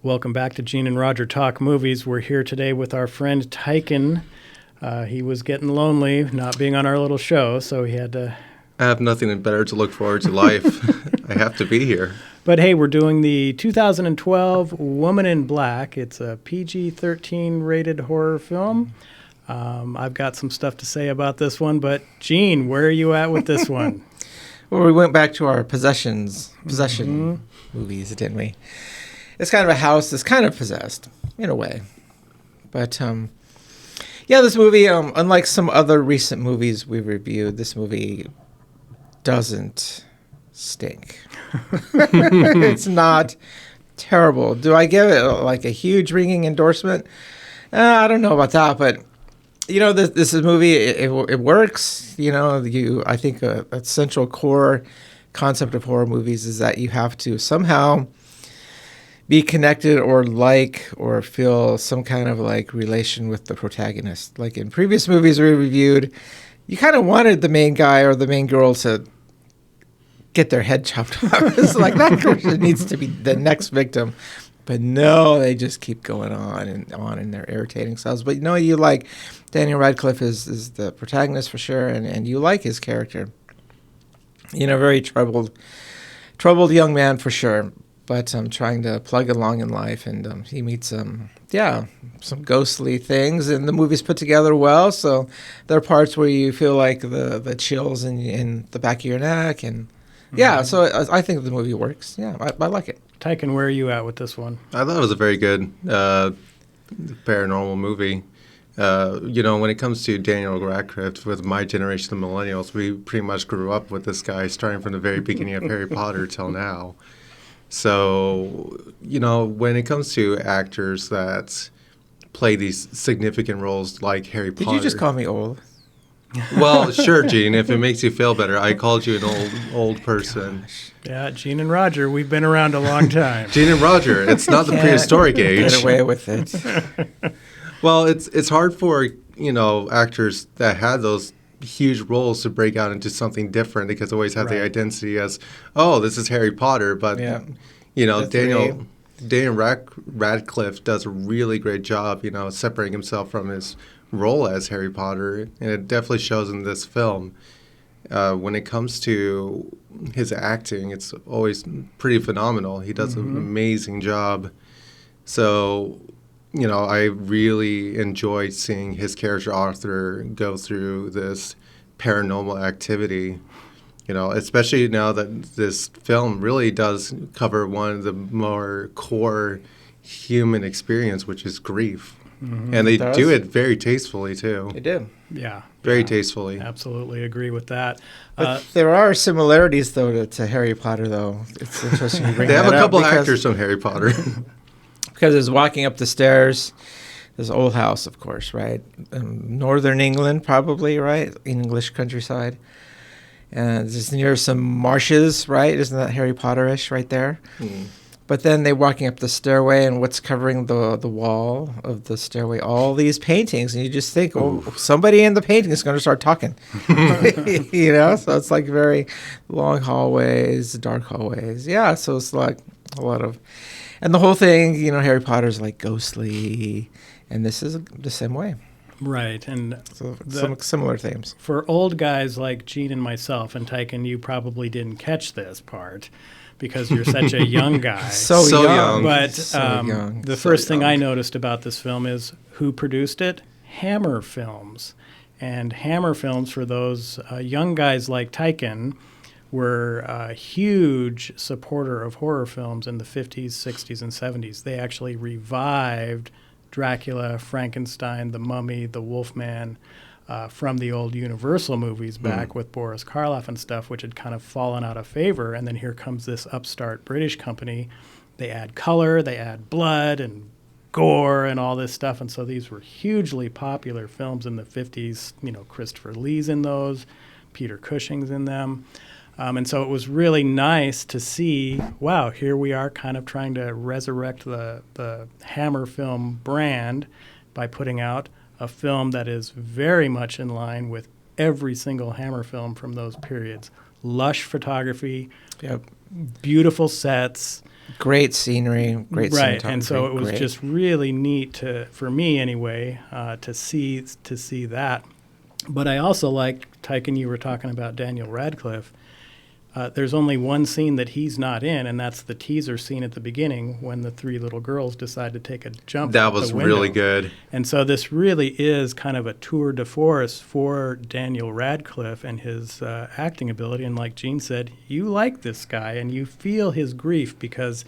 Welcome back to Gene and Roger Talk Movies. We're here today with our friend Tykan. He was getting lonely not being on our little show, so he had to... I have nothing better to look forward to life. I have to be here. But hey, we're doing the 2012 Woman in Black. It's a PG-13 rated horror film. I've got some stuff to say about this one, but Gene, where are you at with this one? Well, we went back to our possession movies, didn't we? It's kind of a house that's kind of possessed, in a way. But, yeah, this movie, unlike some other recent movies we've reviewed, this movie doesn't stink. It's not terrible. Do I give it, like, a huge ringing endorsement? I don't know about that, but... You know, this is a movie, it works. You know, I think a central core concept of horror movies is that you have to somehow be connected or feel some kind of like relation with the protagonist. Like in previous movies we reviewed, you kind of wanted the main guy or the main girl to get their head chopped off. It's like that person needs to be the next victim. But no, they just keep going on and they're irritating selves. But you like Daniel Radcliffe is the protagonist for sure, and you like his character. Very troubled young man for sure, but trying to plug along in life, and he meets some ghostly things, and the movie's put together well. So there are parts where you feel like the chills in the back of your neck, and so I think the movie works. Yeah, I like it. Tykan, where are you at with this one? I thought it was a very good paranormal movie. When it comes to Daniel Radcliffe, with my generation of millennials, we pretty much grew up with this guy starting from the very beginning of Harry Potter till now. So, when it comes to actors that play these significant roles like Harry Potter... Did you just call me old? Well, sure, Gene, if it makes you feel better. I called you an old person. Gosh. Yeah, Gene and Roger, we've been around a long time. Gene and Roger, it's not the prehistoric age. Get away with it. Well, it's hard for, actors that had those huge roles to break out into something different because they always have the identity as, oh, this is Harry Potter. But, Daniel Radcliffe does a really great job, separating himself from his role as Harry Potter, and it definitely shows in this film. When it comes to his acting, it's always pretty phenomenal. He does an amazing job. So, I really enjoyed seeing his character Arthur go through this paranormal activity, especially now that this film really does cover one of the more core human experience, which is grief. Mm-hmm. And they do it very tastefully, too. They do. Yeah. Very tastefully. Absolutely agree with that. But there are similarities, though, to Harry Potter, though. It's interesting you bring they that have a couple up actors from Harry Potter. Because it's walking up the stairs, this old house, of course, right? Northern England, probably, right? English countryside. And it's near some marshes, right? Isn't that Harry Potter-ish right there? Mm. But then they're walking up the stairway, and what's covering the wall of the stairway? All these paintings, and you just think, somebody in the painting is going to start talking. So it's like very long hallways, dark hallways. Yeah, so it's like a lot of... And the whole thing, Harry Potter's like ghostly, and this is the same way. Right, and so some similar themes. For old guys like Gene and myself, and Tykan, you probably didn't catch this part, because you're such a young guy. so young. But young. The first thing I noticed about this film is who produced it? Hammer Films. And Hammer Films, for those young guys like Tykan, were a huge supporter of horror films in the 50s, 60s, and 70s. They actually revived Dracula, Frankenstein, The Mummy, The Wolfman, from the old Universal movies back with Boris Karloff and stuff, which had kind of fallen out of favor. And then here comes this upstart British company. They add color, they add blood and gore and all this stuff. And so these were hugely popular films in the 50s. Christopher Lee's in those, Peter Cushing's in them. And so it was really nice to see, wow, here we are kind of trying to resurrect the Hammer film brand by putting out a film that is very much in line with every single Hammer film from those periods. Lush photography, beautiful sets, Great scenery, great right, cinematography. and so it was just really neat for me anyway, to see that. But I also like, Tykan, you were talking about Daniel Radcliffe. There's only one scene that he's not in, and that's the teaser scene at the beginning when the three little girls decide to take a jump. That out was the window. really good. And so this really is kind of a tour de force for Daniel Radcliffe and his acting ability. And like Gene said, you like this guy, and you feel his grief because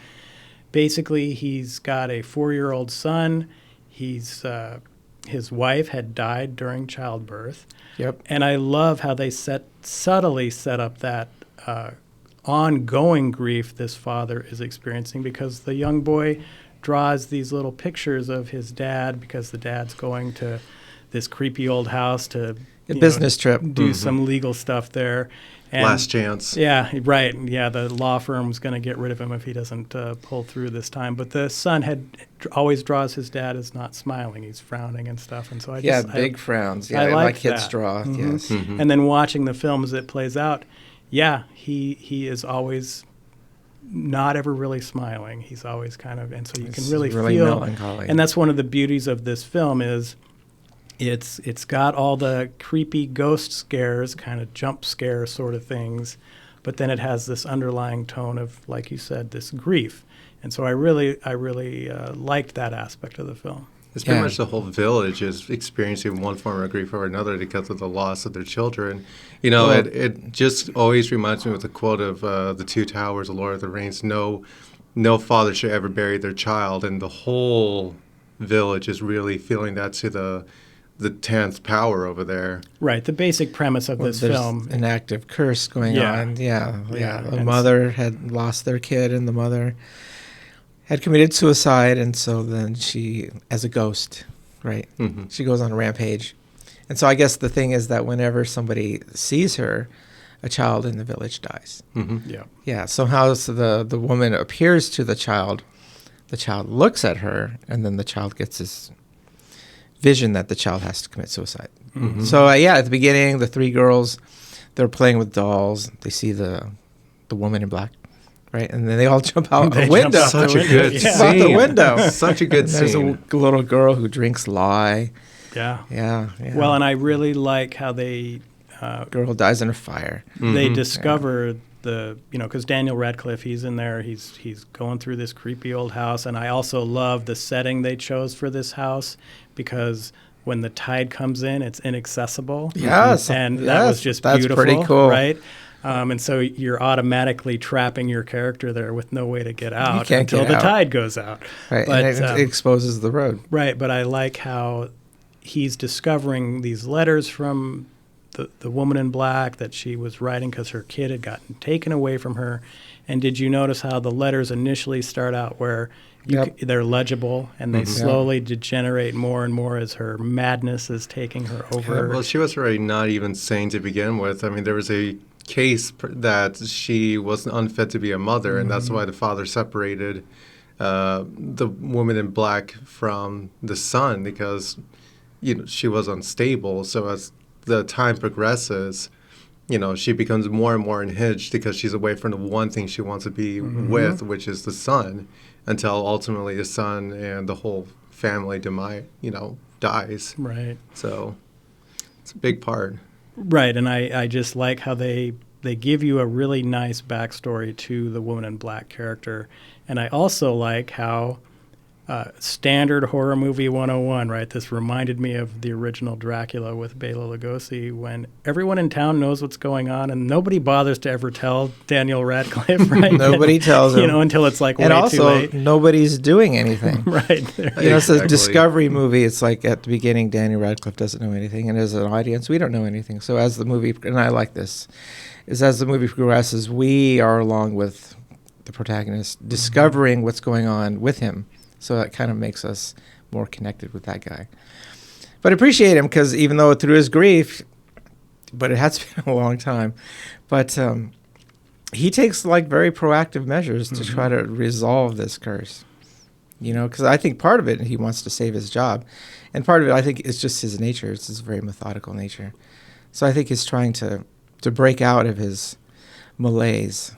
basically he's got a 4-year-old son. His wife had died during childbirth. Yep. And I love how they subtly set up that ongoing grief this father is experiencing, because the young boy draws these little pictures of his dad because the dad's going to this creepy old house to business trip, do some legal stuff there. And last chance. Yeah, right. Yeah, the law firm's going to get rid of him if he doesn't pull through this time. But the son always draws his dad as not smiling. He's frowning and stuff. And so big frowns. Yeah, I like kids that. draw. Mm-hmm. Yes. Mm-hmm. And then watching the film as it plays out, yeah, he is always not ever really smiling. He's always kind of, and so you can really feel. Melancholy. And that's one of the beauties of this film is it's got all the creepy ghost scares, kind of jump scare sort of things, but then it has this underlying tone of, like you said, this grief. And so I really liked that aspect of the film. It's pretty much the whole village is experiencing one form of grief or another because of the loss of their children. It just always reminds me with the quote of the Two Towers, The Lord of the Rings, no father should ever bury their child. And the whole village is really feeling that to the 10th power over there. Right. The basic premise of this film. An active curse going on. Yeah. The And mother had lost their kid, and the mother had committed suicide, and so then she, as a ghost, right, she goes on a rampage. And so I guess the thing is that whenever somebody sees her, a child in the village dies. Mm-hmm. Yeah. Yeah, somehow the woman appears to the child looks at her, and then the child gets this vision that the child has to commit suicide. Mm-hmm. So, at the beginning, the three girls, they're playing with dolls. They see the woman in black. Right, and then they all jump out the window. Such a good scene. Out the window. Such a good scene. There's a little girl who drinks lye. Yeah. Well, and I really like how they... girl dies in a fire. They discover because Daniel Radcliffe, he's in there. He's going through this creepy old house. And I also love the setting they chose for this house, because when the tide comes in, it's inaccessible. Yes. And that was just beautiful. That's pretty cool. Right? And so you're automatically trapping your character there with no way to get out until the tide goes out. Right, but, and it exposes the road. Right, but I like how he's discovering these letters from the woman in black that she was writing because her kid had gotten taken away from her. And did you notice how the letters initially start out where they're legible, and they slowly degenerate more and more as her madness is taking her over? Well, she was already not even sane to begin with. I mean, there was a case that she was unfit to be a mother, and that's why the father separated the woman in black from the son, because she was unstable. So as the time progresses, she becomes more and more unhinged because she's away from the one thing she wants to be with, which is the son, until ultimately the son and the whole family dies. Right. So it's a big part. Right, and I just like how they give you a really nice backstory to the woman in black character. And I also like how standard horror movie 101, right? This reminded me of the original Dracula with Bela Lugosi, when everyone in town knows what's going on and nobody bothers to ever tell Daniel Radcliffe, right? Nobody tells him. Until it's like way too late. And also, nobody's doing anything. Right. It's a discovery movie. It's like at the beginning, Daniel Radcliffe doesn't know anything, and as an audience, we don't know anything. So as the movie, and I like this, as the movie progresses, we are along with the protagonist, discovering what's going on with him. So that kind of makes us more connected with that guy. But I appreciate him because even though through his grief, but it has been a long time, but he takes very proactive measures to try to resolve this curse. Because I think part of it, he wants to save his job. And part of it, I think, is just his nature. It's his very methodical nature. So I think he's trying to break out of his malaise.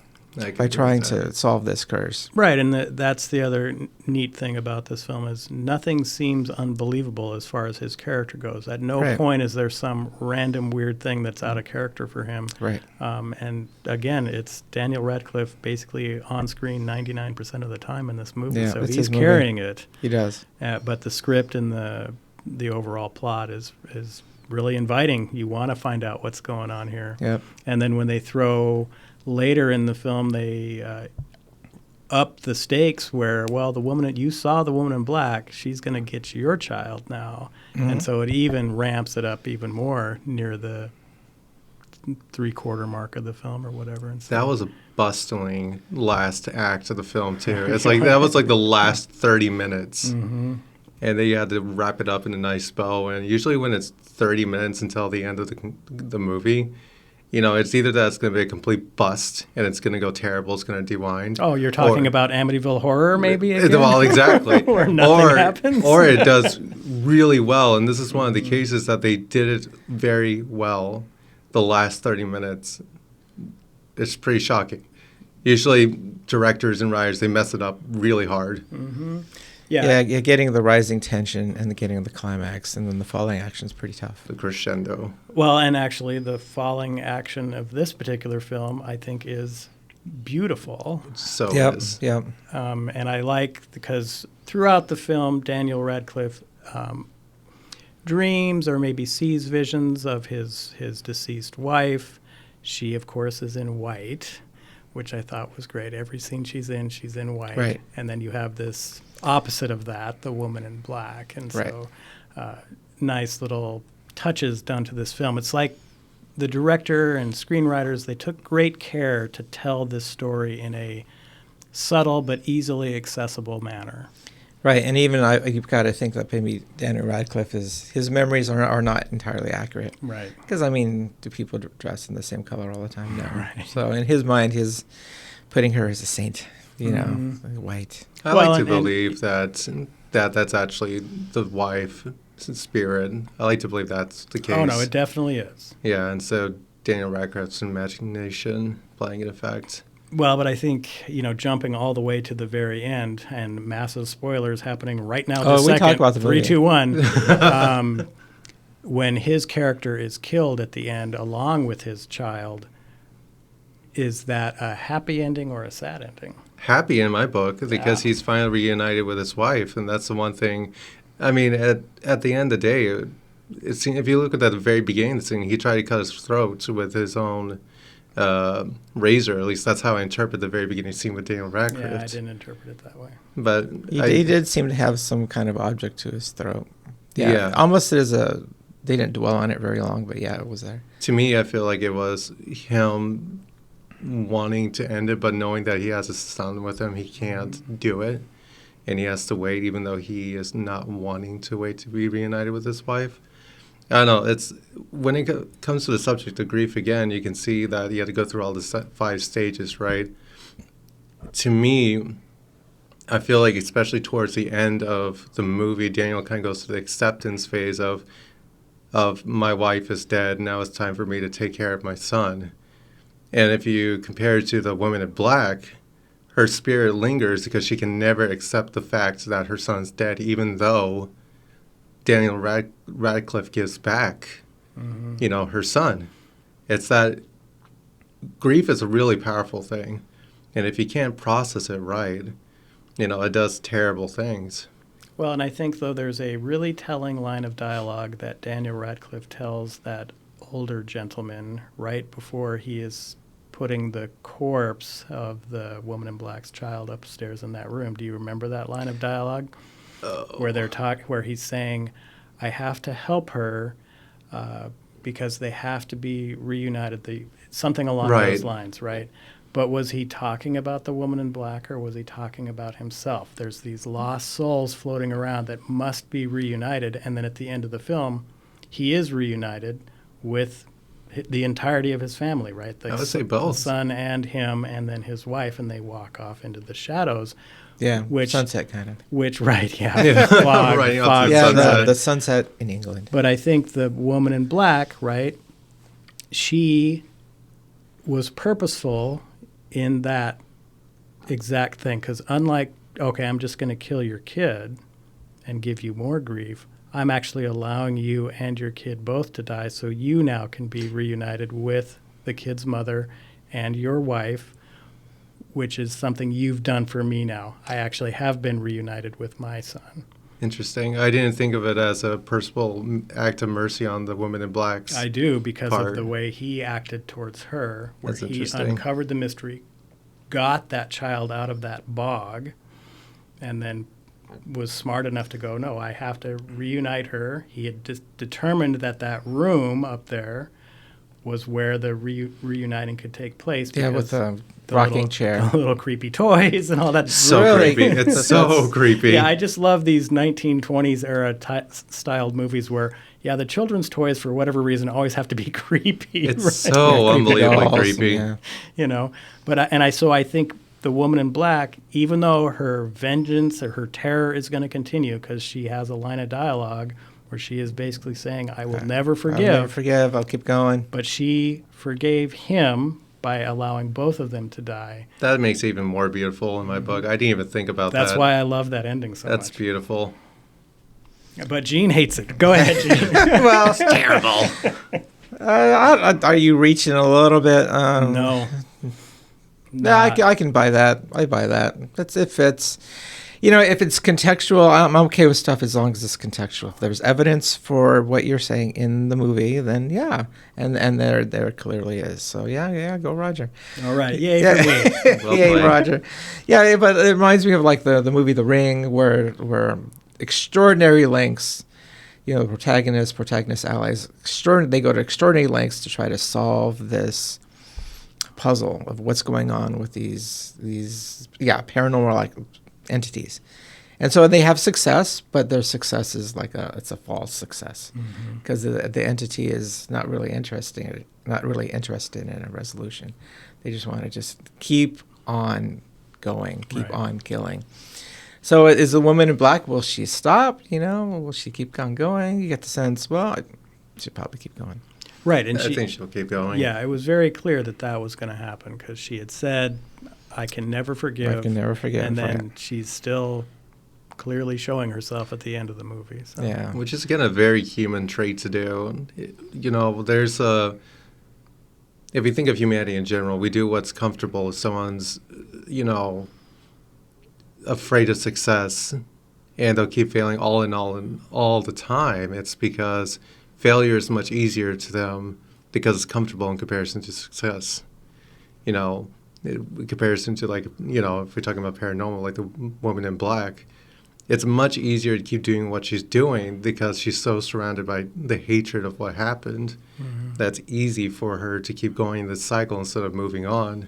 by trying to solve this curse. Right, and that's the other neat thing about this film is nothing seems unbelievable as far as his character goes. At no point is there some random weird thing that's out of character for him. Right. And again, it's Daniel Radcliffe basically on screen 99% of the time in this movie, so he's carrying it. He does. But the script and the overall plot is really inviting. You want to find out what's going on here. Yep. And then when they throw later in the film, they up the stakes where, well, you saw the woman in black, she's going to get your child now. Mm-hmm. And so it even ramps it up even more near the 3/4 mark of the film or whatever. And so that was a bustling last act of the film, too. It's like that was like the last 30 minutes. Mm-hmm. And then you had to wrap it up in a nice bow. And usually when it's 30 minutes until the end of the movie, it's either that it's going to be a complete bust and it's going to go terrible, it's going to dewind. Oh, you're talking about Amityville Horror, maybe? Again? Well, exactly. Where nothing happens. Or it does really well. And this is one of the cases that they did it very well. The last 30 minutes, it's pretty shocking. Usually directors and writers, they mess it up really hard. Mm-hmm. Yeah, getting the rising tension and getting the climax, and then the falling action is pretty tough. The crescendo. Well, and actually the falling action of this particular film, I think, is beautiful. So is. Yep. And I like, because throughout the film, Daniel Radcliffe dreams or maybe sees visions of his deceased wife. She, of course, is in white, which I thought was great. Every scene she's in white. Right. And then you have this opposite of that, the woman in black. And so nice little touches done to this film. It's like the director and screenwriters, they took great care to tell this story in a subtle but easily accessible manner. Right, and even you've got to think that maybe Daniel Radcliffe his memories are not entirely accurate. Right. Because, do people dress in the same color all the time? No. Right. So in his mind, he's putting her as a saint, white. I like to believe that that's actually the wife's spirit. I like to believe that's the case. Oh, no, it definitely is. Yeah, and so Daniel Radcliffe's imagination playing an effect. Well, but I think, jumping all the way to the very end, and massive spoilers happening right now. Oh, we talk about the movie. 3, 2, 1. When his character is killed at the end, along with his child, is that a happy ending or a sad ending? Happy in my book, because he's finally reunited with his wife, and that's the one thing. I mean, at the end of the day, if you look at the very beginning of the scene, he tried to cut his throat with his own razor. At least that's how I interpret the very beginning scene with Daniel Radcliffe. Yeah, I didn't interpret it that way. But he did seem to have some kind of object to his throat. Yeah. Almost they didn't dwell on it very long, but it was there. To me, I feel like it was him wanting to end it, but knowing that he has a son with him, he can't do it. And he has to wait, even though he is not wanting to wait to be reunited with his wife. I don't know. It's when it comes to the subject of grief again, you can see that you had to go through all the 5 stages, right? To me, I feel like especially towards the end of the movie, Daniel kind of goes to the acceptance phase of my wife is dead, now it's time for me to take care of my son. And if you compare it to the woman in black, her spirit lingers because she can never accept the fact that her son's dead, even though Daniel Radcliffe gives back, her son. It's that grief is a really powerful thing. And if you can't process it right, it does terrible things. Well, and I think, though, there's a really telling line of dialogue that Daniel Radcliffe tells that older gentleman right before he is putting the corpse of the woman in black's child upstairs in that room. Do you remember that line of dialogue? Where he's saying, I have to help her because they have to be reunited, something along those lines, right? But was he talking about the woman in black, or was he talking about himself? There's these lost souls floating around that must be reunited, and then at the end of the film, he is reunited with the entirety of his family, right? I would say both. The son and him, and then his wife, and they walk off into the shadows. Yeah, sunset kind of. Fog, the sunset in England. But I think the woman in black, right, she was purposeful in that exact thing. Because unlike, okay, I'm just going to kill your kid and give you more grief, I'm actually allowing you and your kid both to die so you now can be reunited with the kid's mother and your wife, which is something you've done for me now. I actually have been reunited with my son. Interesting. I didn't think of it as a personal act of mercy on the woman in black's I do, because part. of the way he acted towards her, where That's he interesting. uncovered the mystery, got that child out of that bog, and then was smart enough to go, no, I have to reunite her. He had determined that that room up there was where the reuniting could take place. Yeah, with the rocking rocking chair. The little creepy toys and all that. So Really? creepy. It's so creepy. Yeah, I just love these 1920s era styled movies where, yeah, the children's toys, for whatever reason, always have to be creepy. It's right? so unbelievably dolls, creepy. yeah. You know, but I think the woman in black, even though her vengeance or her terror is going to continue, because she has a line of dialogue where she is basically saying, I will never forgive. I'll never forgive. I'll keep going. But she forgave him by allowing both of them to die. That makes it even more beautiful in my book. I didn't even think about that. That's why I love that ending so That's much. beautiful. But Gene hates it. Go ahead, Gene. Well, Terrible. are you reaching a little bit? No. No, I can buy that. I buy that. It fits. You know, if it's contextual, I'm okay with stuff as long as it's contextual. If there's evidence for what you're saying in the movie, then yeah, and there clearly is. So yeah, go Roger. All right, yay for me. Well Yay, played. Roger. Yeah, but it reminds me of like the movie The Ring, where extraordinary lengths, you know, protagonist allies, they go to extraordinary lengths to try to solve this puzzle of what's going on with these paranormal like entities. And so they have success, but their success is it's a false success because the entity is not really interested in a resolution. They just want to just keep on going, keep on killing. So is the woman in black, will she stop? You know, will she keep on going? You get the sense, well, she'll probably keep going. Right, and I think she'll keep going. Yeah, it was very clear that was going to happen because she had said, I can never forgive. I can never forgive. And then she's still clearly showing herself at the end of the movie. So. Yeah. Which is, again, a very human trait to do. You know, there's if you think of humanity in general, we do what's comfortable if someone's, you know, afraid of success and they'll keep failing all the time. It's because failure is much easier to them because it's comfortable in comparison to success. You know, in comparison to, like, you know, if we're talking about paranormal, like the woman in black, it's much easier to keep doing what she's doing because she's so surrounded by the hatred of what happened. That's easy for her to keep going in this cycle instead of moving on.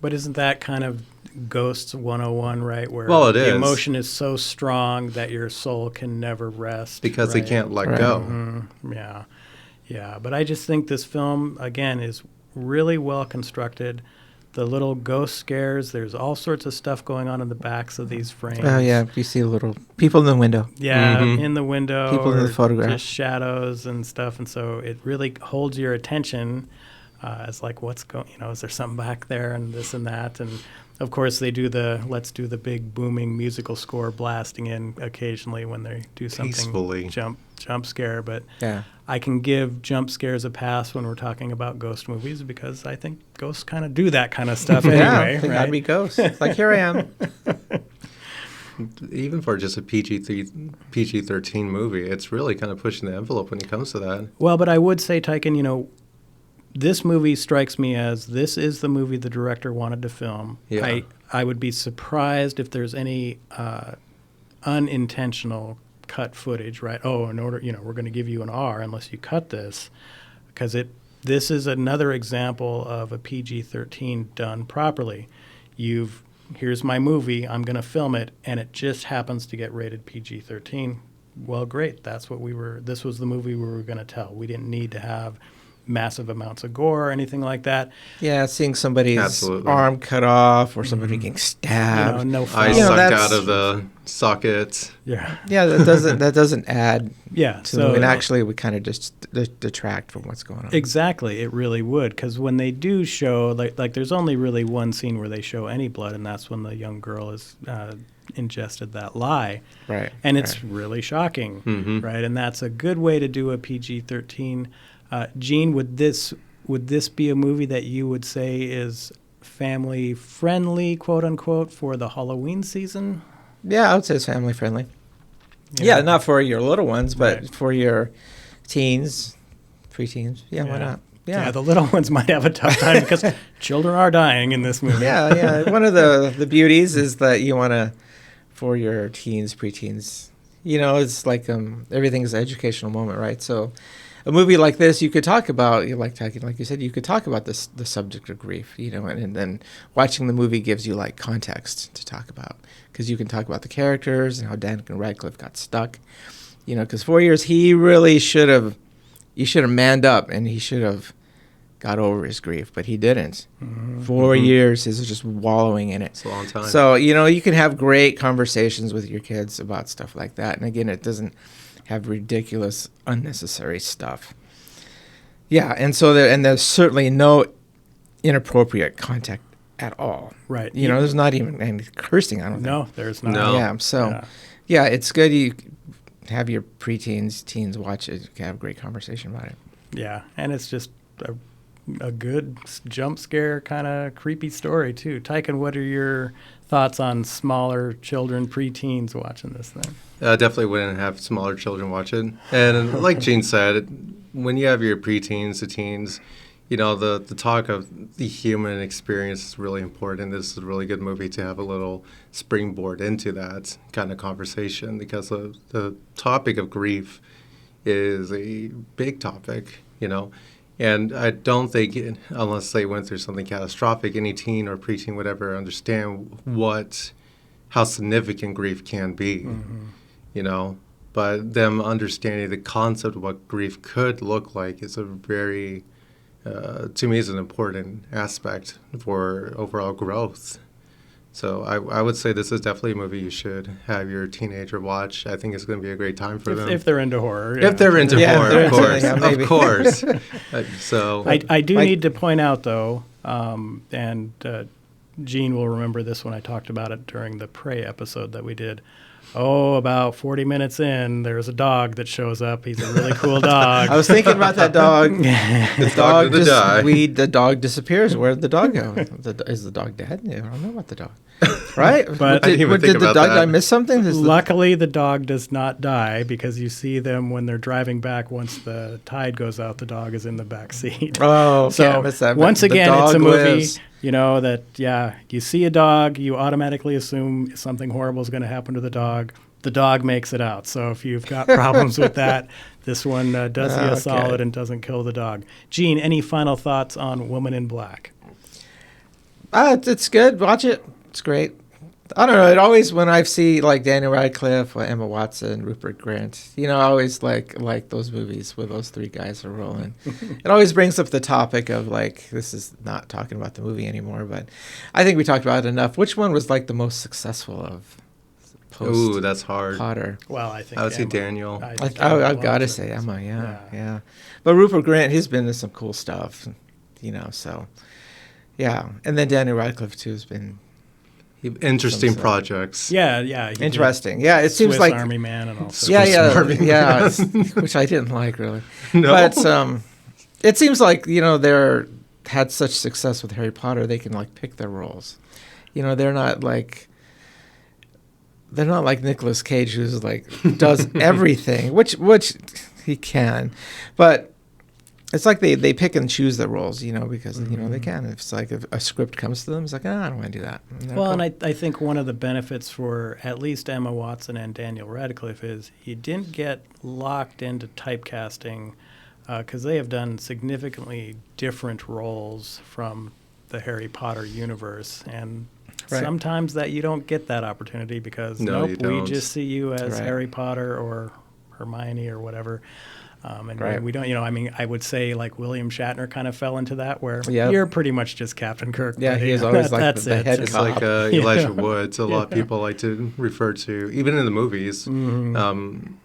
But isn't that kind of Ghosts 101, right? Where Well, it the is. emotion is so strong that your soul can never rest. Because right? they can't let Right. go. Yeah. Yeah. But I just think this film, again, is really well constructed. The little ghost scares, there's all sorts of stuff going on in the backs of these frames. Oh yeah, you see little people in the window. Yeah, Mhm. in the window. People in the or photograph. Just shadows and stuff. And so it really holds your attention as like, what's going, you know, is there something back there and this and that. And of course they do let's do the big booming musical score blasting in occasionally when they do something Tastefully. jump scare. But Yeah. I can give jump scares a pass when we're talking about ghost movies because I think ghosts kind of do that kind of stuff anyway. Yeah, they right? gotta be ghosts. It's like, here I am. Even for just a PG-13 movie, it's really kind of pushing the envelope when it comes to that. Well, but I would say, Tykan, you know, this movie strikes me as this is the movie the director wanted to film. Yeah. I would be surprised if there's any unintentional cut footage, right? Oh, in order, you know, we're going to give you an R unless you cut this, because this is another example of a PG-13 done properly. Here's my movie, I'm going to film it, and it just happens to get rated PG-13. Well, great. This was the movie we were going to tell. We didn't need to have massive amounts of gore or anything like that. Yeah, seeing somebody's Absolutely. arm cut off or somebody getting stabbed. No Eyes foul. sucked that's- out of the sockets. Yeah. Yeah, that doesn't add Yeah. to the movie. And actually, we kind of just detract from what's going on. Exactly, it really would, because when they do show, like there's only really one scene where they show any blood, and that's when the young girl is ingested that lye, Right. and it's really shocking, right? And that's a good way to do a PG-13. Gene, would this be a movie that you would say is family friendly, quote unquote, for the Halloween season? Yeah, I would say it's family friendly. Yeah, not for your little ones, but Right. for your teens, preteens. Yeah, why not? Yeah, the little ones might have a tough time because children are dying in this movie. Yeah. One of the beauties is that you want to, for your teens, preteens, it's like everything's an educational moment, right? So a movie like this, you could talk about, like you said, you could talk about the subject of grief, and then watching the movie gives you like context to talk about, because you can talk about the characters and how Daniel Radcliffe got stuck, because 4 years he really should have manned up and he should have got over his grief, but he didn't. 4 years is just wallowing in it. It's a long time. So, you can have great conversations with your kids about stuff like that. And again, it doesn't have ridiculous, unnecessary stuff. Yeah, and so there's certainly no inappropriate contact at all. Right. There's not even any cursing, I don't think. No, there's not. No. Yeah, so, yeah, it's good you have your preteens, teens watch it. You can have a great conversation about it. Yeah, and it's just a good jump scare kind of creepy story, too. Tykan, what are your thoughts on smaller children, preteens watching this thing? Definitely wouldn't have smaller children watch it. And like Gene said, when you have your preteens to teens, the talk of the human experience is really important. This is a really good movie to have a little springboard into that kind of conversation, because the topic of grief is a big topic, And I don't think, unless they went through something catastrophic, any teen or preteen would ever understand how significant grief can be, But them understanding the concept of what grief could look like is a very, to me, is an important aspect for overall growth. So I would say this is definitely a movie you should have your teenager watch. I think it's going to be a great time for them. If they're into horror. If they're into horror, of course. maybe. Of course. So I do need to point out, though, and Gene will remember this when I talked about it during the Prey episode that we did. About 40 minutes in, there's a dog that shows up. He's a really cool dog. I was thinking about that dog. The dog disappears. Where did the dog go? Is the dog dead? Yeah, I don't know about the dog. Right? But I didn't even think about did I that. miss something? Luckily, the dog does not die, because you see them when they're driving back. Once the tide goes out, the dog is in the back seat. Oh, okay, I so missed that. once But the again, it's a dog movie. lives. You see a dog, you automatically assume something horrible is going to happen to the dog. The dog makes it out. So if you've got problems with that, this one does you a solid and doesn't kill the dog. Gene, any final thoughts on Woman in Black? It's good. Watch it. It's great. I don't know. It always, when I see like Daniel Radcliffe, or Emma Watson, Rupert Grint, I always like those movies where those three guys are rolling. It always brings up the topic of like, this is not talking about the movie anymore, but I think we talked about it enough. Which one was like the most successful of post? Ooh, that's hard. Potter. Well, I think I would say Emma. Daniel. I've got to say Emma. Yeah. But Rupert Grint, he's been in some cool stuff, so yeah. And then Daniel Radcliffe too has been. Interesting Some- projects. Yeah. He Interesting. Yeah, it did seems Swiss like Army Man and all sorts. yeah, which I didn't like really. No. But it seems like they're had such success with Harry Potter, they can like pick their roles. They're not like Nicolas Cage, who's like does everything, which he can, but. It's like they pick and choose their roles, because they can. It's like if a script comes to them, it's like, I don't want to do that. Well, and I think one of the benefits for at least Emma Watson and Daniel Radcliffe is you didn't get locked into typecasting, because they have done significantly different roles from the Harry Potter universe, and sometimes that you don't get that opportunity because No, you we don't. just see you as Right. Harry Potter or Hermione or whatever. And Right. we don't, I would say like William Shatner kind of fell into that where Yep. you're pretty much just Captain Kirk. Yeah, buddy. he is always like That's the it. head It's cop. like Elijah Woods. A lot of people like to refer to, even in the movies,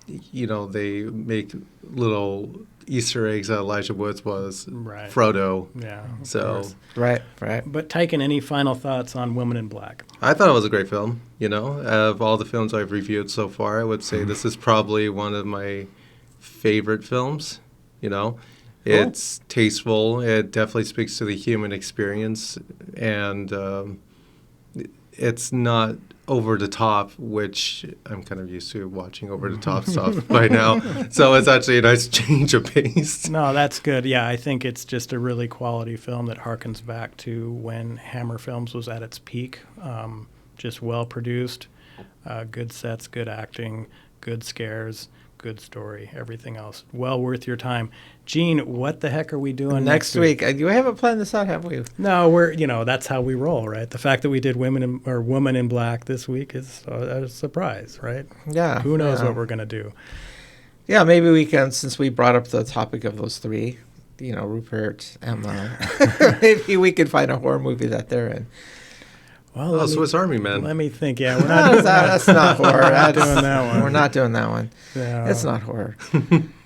they make little Easter eggs that Elijah Woods was Right. Frodo. Yeah. of So course. Right. But Tykan, any final thoughts on Woman in Black? I thought it was a great film. Of all the films I've reviewed so far, I would say this is probably one of my favorite films. It's tasteful. It definitely speaks to the human experience, and it's not over the top, which I'm kind of used to watching over the top stuff by now. So it's actually a nice change of pace. No, that's good. Yeah, I think it's just a really quality film that harkens back to when Hammer Films was at its peak. Just well produced, good sets, good acting, good scares, good story, everything else. Well worth your time. Gene, what the heck are we doing next week? You haven't planned this out, have we? No, we're that's how we roll, right? The fact that we did Woman in Black this week is a surprise, right? Yeah. Who knows what we're gonna do? Yeah, maybe we can, since we brought up the topic of those three, Rupert, Emma, maybe we could find a horror movie that they're in. Well, Swiss Army Man. Let me think. Yeah, we're not. That's not horror. That's doing that one. We're not doing that one. Yeah. It's not horror.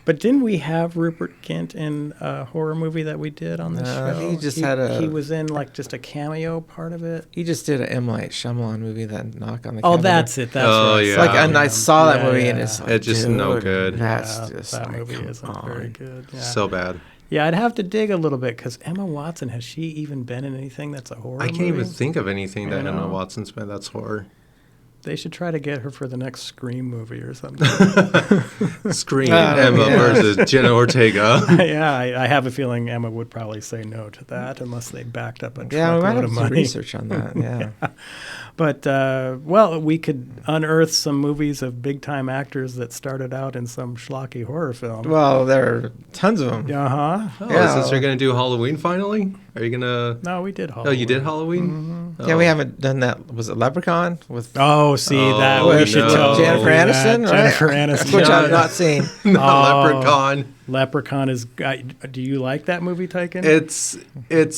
But didn't we have Rupert Kent in a horror movie that we did on this show? He just had a... He was in like just a cameo part of it. He just did an M. Night Shyamalan movie, that Knock on the Oh, Cabin. that's it. That's Oh, right. yeah. It's like, and I saw that Yeah, movie, and yeah. it's like, It's just no dude, good. That's Yeah, just that like, movie come isn't on. very good. Yeah. So bad. Yeah, I'd have to dig a little bit because Emma Watson, has she even been in anything that's a horror I can't movie? even think of anything that I know. Emma Watson's been that's horror. They should try to get her for the next Scream movie or something. Scream, Emma versus Jenna Ortega. Yeah, I have a feeling Emma would probably say no to that unless they backed up a Yeah, we might truckload have of to do money. research on that, yeah. But, well, we could unearth some movies of big-time actors that started out in some schlocky horror film. Well, there are tons of them. Uh-huh. Oh, Yeah. is this you're going to do Halloween finally? Are you going to... No, we did Oh, Halloween. you did Halloween? Yeah, we haven't done that. Was it Leprechaun? With Oh, see, that Oh, we with should no. tell Jennifer that. Aniston, right? Jennifer Aniston. which Yeah. I've not seen. The Oh. Leprechaun. Leprechaun is... do you like that movie, Tykan? It's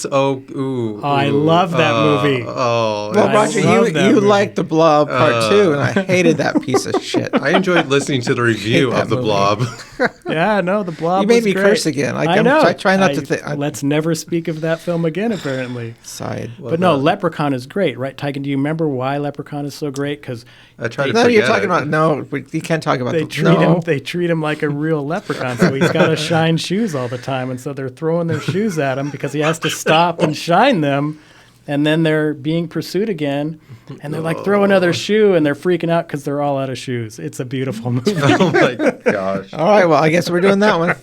ooh. I love that movie. Oh, Well, I Roger, love that you movie. liked The Blob Part 2, and I hated that piece of shit. I enjoyed listening to the review that of The movie. Blob. Yeah, no, The Blob You made was me great. curse again. I know. I try not to think. Let's never speak of that film again, apparently. Side. But no, Leprechaun is great, right? Tykan, do you remember why Leprechaun is so great? Because I tried to No, forget you're talking it. about no. You can't talk about they the treat no. him. They treat him like a real leprechaun, so he's got to shine shoes all the time, and so they're throwing their shoes at him because he has to stop and shine them, and then they're being pursued again, and they're like, throw another shoe, and they're freaking out because they're all out of shoes. It's a beautiful movie. Oh my gosh. All right, well, I guess we're doing that one.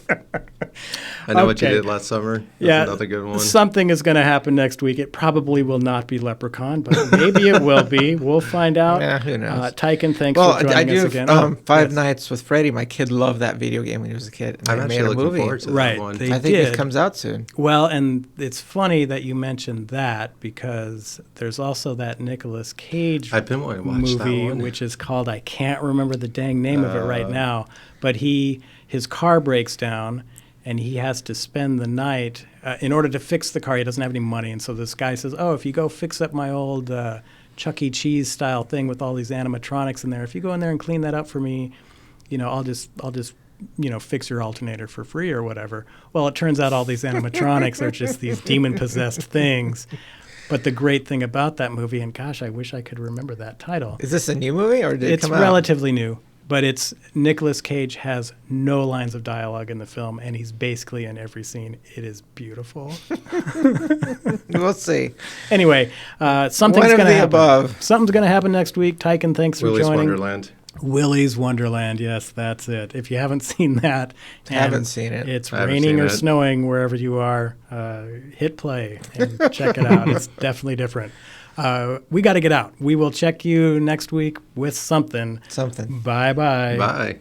I know what you Okay. did last summer. That's Yeah, another good one. something is going to happen next week. It probably will not be Leprechaun, but maybe it will be. We'll find out. Yeah, who knows? Tykan, thanks Well, for joining I us do again. Five Yes. Nights with Freddy. My kid loved that video game when he was a kid. And I'm they actually made a looking movie. forward to Right, that one. they I think did. it comes out soon. Well, and it's funny that you mentioned that because there's also that Nicolas Cage I've been wanting to watch that movie, one. which is called, I can't remember the dang name of it right now, but his car breaks down and he has to spend the night in order to fix the car. He doesn't have any money, and so this guy says, "Oh, if you go fix up my old Chuck E. Cheese style thing with all these animatronics in there, if you go in there and clean that up for me, I'll just fix your alternator for free or whatever." Well, it turns out all these animatronics are just these demon-possessed things. But the great thing about that movie, and gosh, I wish I could remember that title. Is this a new movie or did it It's come out? relatively new, but it's Nicolas Cage has no lines of dialogue in the film, and he's basically in every scene. It is beautiful. We'll see. Anyway, something's One of going to the happen. above. Something's going to happen next week. Tykan, thanks for Willy's joining. Wonderland. Willy's Wonderland. Yes, that's it. If you haven't seen that, and Haven't seen it. It's I haven't raining seen or it. snowing wherever you are. Hit play and check it out. It's definitely different. We got to get out. We will check you next week with something. Something. Bye-bye. Bye.